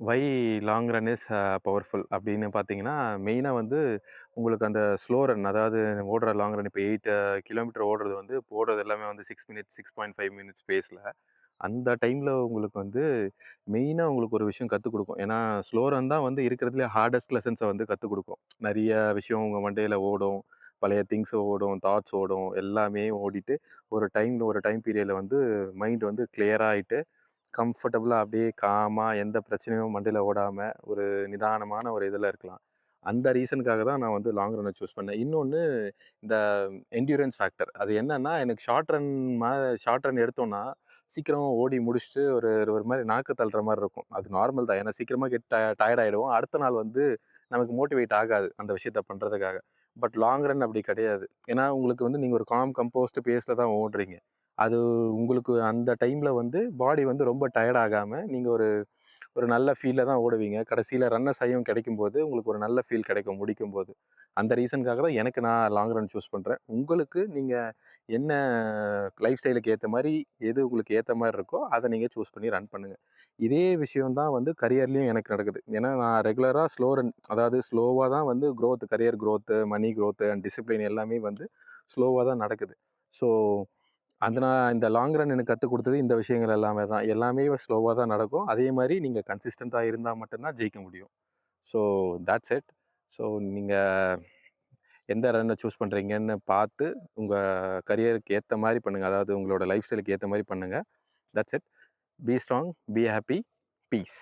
Why long run is powerful அப்படின்னு பார்த்தீங்கன்னா, மெயினா வந்து உங்களுக்கு அந்த ஸ்லோ ரன் அதாவது ஓடுற லாங் ரன் இப்போ 8 கிலோமீட்டர் ஓடுறது வந்து இப்போ ஓடுறது எல்லாமே வந்து 6 மினிட்ஸ் 6.5 மினிட்ஸ் பேஸில. அந்த டைமில உங்களுக்கு வந்து மெயினா உங்களுக்கு ஒரு விஷயம் கத்துக் குடுக்கும். ஏன்னா, ஸ்லோ ரன் தான் வந்து இருக்கிறதுலே ஹார்டஸ்ட் லெசன்ஸ வந்து கத்துக் குடுக்கும். நெறைய விஷயம் உங்க மண்டையில ஓடும். பழைய திங்ஸ் ஓடும், தாட்ஸ் ஓடும். எல்லாமே ஓடிட்டு ஒரு டைம் பீரியட்ல வந்து மைண்ட் வந்து கிளியர் ஆயிட்டு கம்ஃபர்டபுளா அப்படியே காமா எந்த பிரச்சனையும் மண்டையில ஓடாம, ஒரு நிதானமான ஒரு இதுல இருக்கலாம். அந்த ரீசனுக்காக தான் நான் வந்து லாங் ரன்ன சூஸ் பண்ணேன். இன்னொன்னு இந்த என்ட்யூரன்ஸ் ஃபேக்டர். அது என்னன்னா, எனக்கு ஷார்ட் ரன் எடுத்தோம்னா, சீக்கிரம் ஓடி முடிச்சுட்டு ஒரு ஒரு மாரி நாக்கு தள்ளுற மாரி இருக்கும். அது நார்மல் தான். ஏன்னா சீக்கிரமா கெட் டயர்ட் ஆயிடுவோம். அடுத்த நாள் வந்து நமக்கு மோட்டிவேட் ஆகாது, அந்த விஷயத்த பண்றதுக்காக. பட் லாங் ரன் அப்படி கிடையாது. ஏன்னா உங்களுக்கு வந்து நீங்க ஒரு கம்போஸ்ட் பேஸ்ல தான் ஓடுறீங்க. அது உங்களுக்கு அந்த டைம்ல வந்து பாடி வந்து ரொம்ப டயர்ட் ஆகாம, நீங்க ஒரு ஒரு நல்ல ஃபீல்ல தான் ஓடுவீங்க. கடைசியில ரன்னர்ஸ் ஹையும் கிடைக்கும்போது, உங்களுக்கு ஒரு நல்ல ஃபீல் கிடைக்கும் முடிக்கும்போது. அந்த ரீசனுக்காக தான் எனக்கு நான் லாங் ரன் சூஸ் பண்றேன். உங்களுக்கு நீங்க என்ன லைஃப் ஸ்டைலுக்கு ஏத்த மாரி, எது உங்களுக்கு ஏத்த மாரி இருக்கோ, அத நீங்க சூஸ் பண்ணி ரன் பண்ணுங்க. இதே விஷயம் தான் வந்து கரியர்லயும் எனக்கு நடக்குது. ஏன்னா நான் ரெகுலரா ஸ்லோ ரன் அதாவது ஸ்லோவா தான் வந்து career growth, money growth and discipline எல்லாமே வந்து ஸ்லோவா தான் நடக்குது. ஸோ அது நான் இந்த லாங் ரன் எனக்கு கத்துக் குடுத்தது இந்த விஷயங்கள் எல்லாமே தான். எல்லாமே ஸ்லோவா தான் நடக்கும். அதே மாரி நீங்க கன்சிஸ்டன்ட்டா இருந்தா மட்டும் தான் ஜெயிக்க முடியும். So that's it. ஸோ நீங்க எந்த ரன்ன சூஸ் பண்றீங்கன்னு பார்த்து, உங்க கரியருக்கு ஏத்த மாரி பண்ணுங்க. அதாவது உங்களோட லைஃப் ஸ்டைலுக்கு ஏத்த மாரி பண்ணுங்க. That's it. Be strong, be happy, piece.